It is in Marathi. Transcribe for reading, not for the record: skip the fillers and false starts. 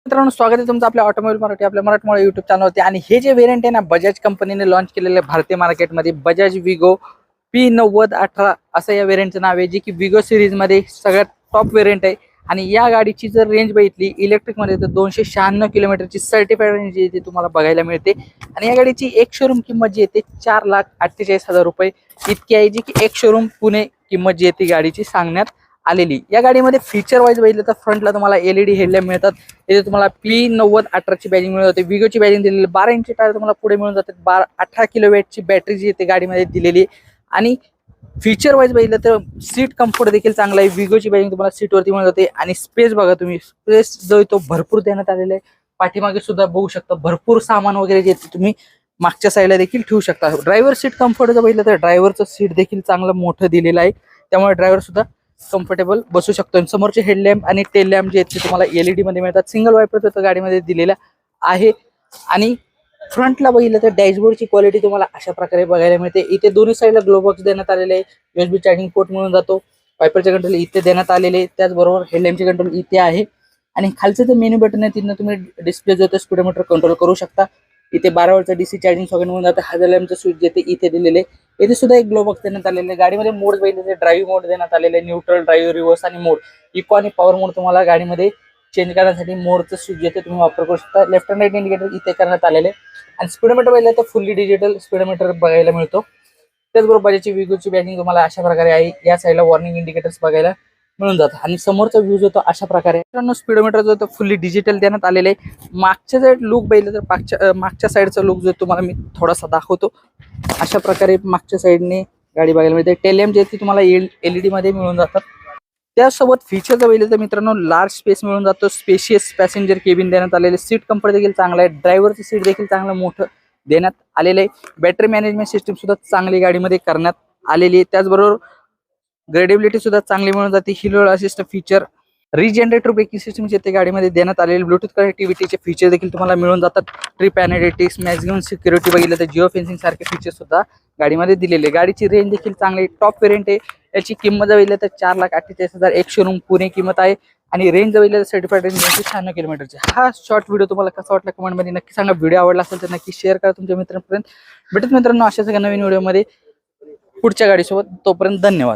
मित्रांनो, स्वागत आहे तुमचं आपल्या ऑटोमोबाईल मराठी आपल्या मराठमोळा युट्यूब चॅनलवरती। आणि हे जे व्हेरियंट आहे ना, बजाज कंपनीने लॉन्च केलेले भारतीय मार्केटमध्ये बजाज विगो P9018 असं या व्हेरियंटचं नाव आहे, जे की विगो सिरीजमध्ये सगळ्यात टॉप व्हेरियंट आहे। आणि या गाडीची जर रेंज बघितली इलेक्ट्रिकमध्ये तर 296 किलोमीटरची सर्टिफाईड रेंज येते तुम्हाला बघायला मिळते। आणि या गाडीची एक शोरूम किंमत जी येते 4,48,000 रुपये इतकी आहे, जी की एक शोरूम पुणे किंमत जी येते गाडीची सांगण्यात आलेली। या गाडीमध्ये फीचर वाईज बघितलं तर फ्रंटला तुम्हाला LED हेडलॅम्प मिळतात। इथे तुम्हाला P9018 ची बॅजिंग मिळून जाते। विगोची बॅजिंग दिलेली 12 इंची टायर तुम्हाला पुढे मिळून जाते। 18 किलोवॅटची बॅटरी जी येते गाडीमध्ये दिलेली। आणि फीचर वाईज बघितलं तर सीट कम्फर्ट देखील चांगला आहे। विगोची बॅजिंग तुम्हाला सीटवरती मिळून जाते। आणि स्पेस बघा तुम्ही, स्पेस जो तो भरपूर देण्यात आलेला आहे। पाठीमागे सुद्धा बघू शकता भरपूर सामान वगैरे जे तुम्ही मागच्या साईडला देखील ठेवू शकता। ड्रायव्हर सीट कम्फर्ट जर बघितलं तर ड्रायव्हरचं सीट देखील चांगलं मोठं दिलेलं आहे, त्यामुळे ड्रायव्हर सुद्धा कम्फर्टेबल बसू शकतो। समोरचे हेडलॅम्प आणि टेल लॅम्प जे आहेत ते तुम्हाला LED मध्ये मिळतात। सिंगल वायपर तर गाडीमध्ये दिलेला आहे। आणि फ्रंटला बघितलं तर डॅशबोर्डची क्वालिटी तुम्हाला अशा प्रकारे बघायला मिळते। इथे दोन्ही साईडला ग्लो बॉक्स देण्यात आलेले आहे। USB चार्जिंग पोर्ट मिळून जातो। वायपरचे कंट्रोल इथे देण्यात आलेले, त्याचबरोबर हेडलॅम्पचे कंट्रोल इथे आहे। आणि खालचं जे मेनू बटन आहे तिथनं तुम्ही डिस्प्ले जो स्पीडोमीटर कंट्रोल करू शकता। इथे 12 वोल्टचा DC चार्जिंग सॉकेट मिळून जातं। हॅझल लॅम्पचं स्विच जे इथे दिलेले, इथे सुद्धा एक ग्लो बॉक्स देण्यात आलेले आहे। गाडीमध्ये मोड बघितले तर ड्राईव्ह मोड देण्यात आलेले आहे, न्यूट्रल, ड्राईव्ह, रिव्हर्स आणि मोड इको आणि पॉवर मोड तुम्हाला गाडीमध्ये चेंज करण्यासाठी मोडचं स्विच जे तुम्ही वापर करू शकता। लेफ्ट अँड राईट इंडिकेटर इथे करण्यात आलेले। आणि स्पीडोमीटर बघितलं तर फुल्ली डिजिटल स्पीडोमीटर बघायला मिळतो। त्याचबरोबर बजाजची विगोची बॅजिंग तुम्हाला अशा प्रकारे आहे। या साईडला वॉर्निंग इंडिकेटर्स बघायला मिळून जातं। आणि समोरचा व्ह्यू जो तो अशा प्रकारे मित्रांनो, स्पीडोमीटर जो तो फुल्ली डिजिटल देण्यात आलेले आहे। मागच्या जर लुक बघितलं तर मागच्या साईडचा लुक जो तुम्हाला मी थोडासा दाखवतो। अशा प्रकारे मागच्या साईडने गाडी बघायला मिळते। टेल लॅम्प जे ते तुम्हाला LED मध्ये मिळून जातात। त्यासोबत फीचर जर बघितलं तर मित्रांनो, लार्ज स्पेस मिळून जातो। स्पेशियस पॅसेंजर केबिन देण्यात आलेले, सीट कम्फर्ट देखील चांगला आहे। ड्रायव्हरचं सीट देखील चांगलं मोठं देण्यात आलेलं आहे। बॅटरी मॅनेजमेंट सिस्टीम सुद्धा चांगली गाडीमध्ये करण्यात आलेली आहे। त्याचबरोबर ग्रेडेबिलिटी सुद्धा चांगली मिळून जाते। Hill assist feature, regenerator braking system जे ते गाडीमध्ये देण्यात आलेले, ब्लूटूथ कनेक्टिव्हिटीचे फीचर देखील तुम्हाला मिळून जातात। ट्रिप एनालिटिक्स, मॅक्झिमम सिक्युरिटी बघितलं तर जिओ फेन्सिंग सारखे फीचर सुद्धा गाडीमध्ये दिलेले। गाडीची रेंज देखील चांगली टॉप वेरियंट आहे। याची किंमत बघितलं तर 4,48,000 एक शोरूम पुणे किंमत आहे। आणि रेंज बघितलं तर सर्टिफाईड रेंज 96 किलोमीटरची। हा शॉर्ट व्हिडिओ तुम्हाला कसा वाटला कमेंटमध्ये नक्की सांगा। व्हिडिओ आवडला असेल तर नक्की शेअर करा तुमच्या मित्रांपर्यंत। भेटत मित्रांनो अशाच नवीन व्हिडिओमध्ये पुढच्या गाडीसोबत। तोपर्यंत धन्यवाद।